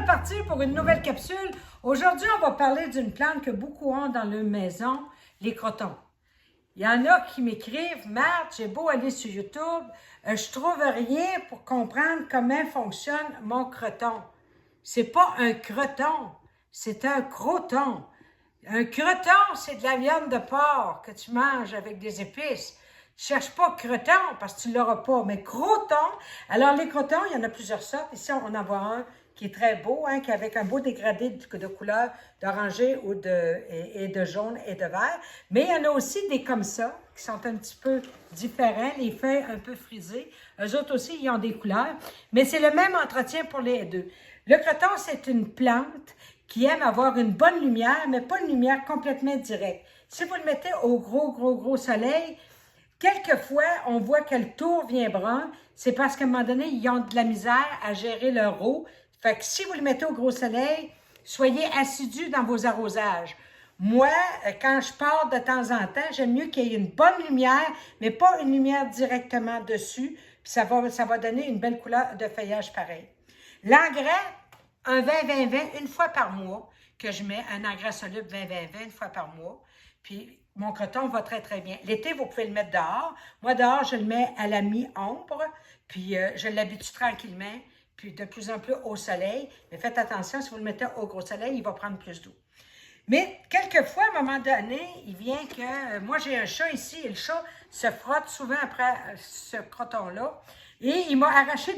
repartir pour une nouvelle capsule. Aujourd'hui, on va parler d'une plante que beaucoup ont dans leur maison, les crotons. Il y en a qui m'écrivent, « Marthe, j'ai beau aller sur YouTube, je trouve rien pour comprendre comment fonctionne mon croton. » C'est pas un croton, c'est un croton. Un croton, c'est de la viande de porc que tu manges avec des épices. Tu cherches pas croton parce que tu l'auras pas, mais croton. Alors, les crotons, il y en a plusieurs sortes. Ici, on en voit un qui est très beau, hein, qui avec un beau dégradé de couleur d'oranger ou et de jaune et de vert. Mais il y en a aussi des comme ça, qui sont un petit peu différents, les feuilles un peu frisées. Eux autres aussi, ils ont des couleurs. Mais c'est le même entretien pour les deux. Le croton, c'est une plante qui aime avoir une bonne lumière, mais pas une lumière complètement directe. Si vous le mettez au gros soleil, quelquefois, on voit que le tour vient brun. C'est parce qu'à un moment donné, ils ont de la misère à gérer leur eau. Fait que si vous le mettez au gros soleil, soyez assidus dans vos arrosages. Moi, quand je pars de temps en temps, j'aime mieux qu'il y ait une bonne lumière, mais pas une lumière directement dessus. Puis ça va donner une belle couleur de feuillage pareil. L'engrais, un 20-20-20 une fois par mois, que je mets un engrais soluble 20-20-20 une fois par mois. Puis mon croton va très bien. L'été, vous pouvez le mettre dehors. Moi, dehors, je le mets à la mi-ombre, puis je l'habitue tranquillement, puis de plus en plus au soleil. Mais faites attention, si vous le mettez au gros soleil, il va prendre plus d'eau. Mais quelquefois, à un moment donné, il vient que... moi, j'ai un chat ici, et le chat se frotte souvent après ce croton-là. Et il m'a arraché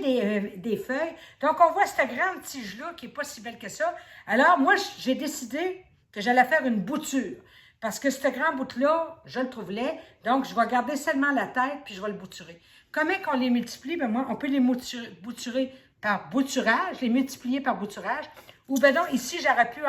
des feuilles. Donc, on voit cette grande tige-là qui n'est pas si belle que ça. Alors, moi, j'ai décidé que j'allais faire une bouture. Parce que ce grand bout-là, je le trouve laid. Donc, je vais garder seulement la tête, puis je vais le bouturer. Comment qu'on les multiplie? Ben moi, on peut les bouturer par bouturage, les multiplier par bouturage. Ou ben non, ici, j'aurais pu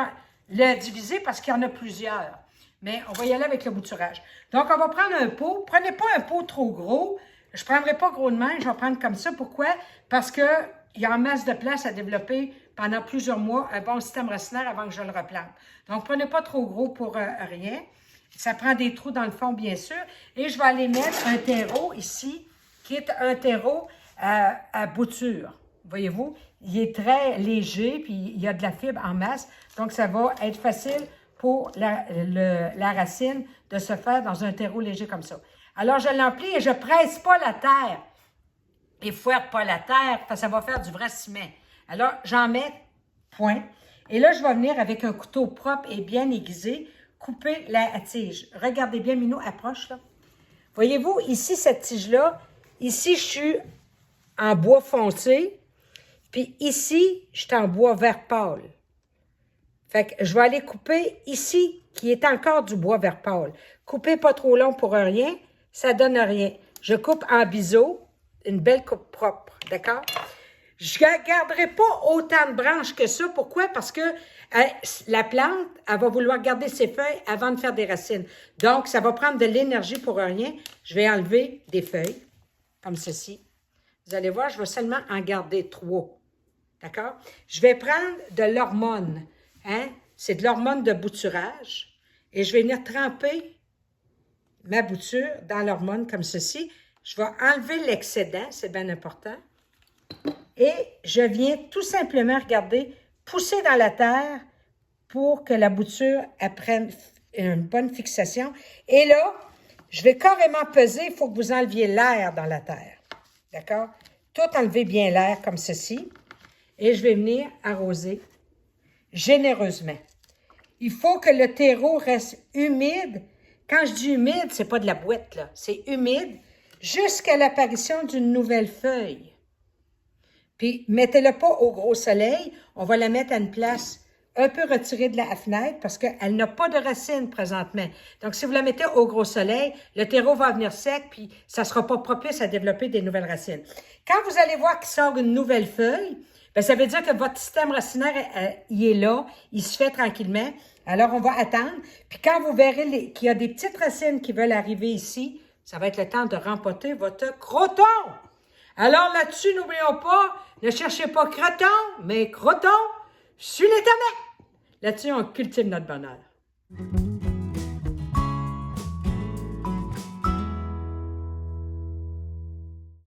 le diviser parce qu'il y en a plusieurs. Mais on va y aller avec le bouturage. Donc, on va prendre un pot. Prenez pas un pot trop gros. Je ne prendrai pas gros de main, je vais prendre comme ça. Pourquoi? Parce qu'il y a en masse de place à développer pendant plusieurs mois un bon système racinaire avant que je le replante. Donc, prenez pas trop gros pour rien. Ça prend des trous dans le fond, bien sûr. Et je vais aller mettre un terreau ici, qui est un terreau à bouture. Voyez-vous? Il est très léger, puis il y a de la fibre en masse. Donc, ça va être facile pour la racine de se faire dans un terreau léger comme ça. Alors, je l'emplis et je ne presse pas la terre. Et fouette pas la terre, parce que ça va faire du vrai ciment. Alors, j'en mets point. Et là, je vais venir avec un couteau propre et bien aiguisé, couper la tige. Regardez bien, Minou, approche, là. Voyez-vous, ici, cette tige-là, ici, je suis en bois foncé, puis ici, je suis en bois vert pâle. Fait que je vais aller couper ici, qui est encore du bois vert pâle. Coupez pas trop long pour rien, ça donne rien. Je coupe en biseau, une belle coupe propre, d'accord? Je ne garderai pas autant de branches que ça. Pourquoi? Parce que la plante, elle va vouloir garder ses feuilles avant de faire des racines. Donc, ça va prendre de l'énergie pour rien. Je vais enlever des feuilles, comme ceci. Vous allez voir, je vais seulement en garder 3. D'accord? Je vais prendre de l'hormone. Hein? C'est de l'hormone de bouturage. Et je vais venir tremper ma bouture dans l'hormone comme ceci. Je vais enlever l'excédent, c'est bien important. Et je viens tout simplement, regardez, pousser dans la terre pour que la bouture prenne une bonne fixation. Et là, je vais carrément peser, il faut que vous enleviez l'air dans la terre. D'accord? Tout enlever bien l'air comme ceci. Et je vais venir arroser généreusement. Il faut que le terreau reste humide. Quand je dis humide, c'est pas de la boîte, là. C'est humide jusqu'à l'apparition d'une nouvelle feuille. Puis, mettez-le pas au gros soleil. On va la mettre à une place un peu retirée de la fenêtre parce qu'elle n'a pas de racines présentement. Donc, si vous la mettez au gros soleil, le terreau va venir sec puis ça ne sera pas propice à développer des nouvelles racines. Quand vous allez voir qu'il sort une nouvelle feuille, bien, ça veut dire que votre système racinaire, il est là, il se fait tranquillement. Alors, on va attendre. Puis, quand vous verrez qu'il y a des petites racines qui veulent arriver ici, ça va être le temps de rempoter votre croton. Alors là-dessus, n'oublions pas, ne cherchez pas croton, mais croton sur les tomates. Là-dessus, on cultive notre bonheur.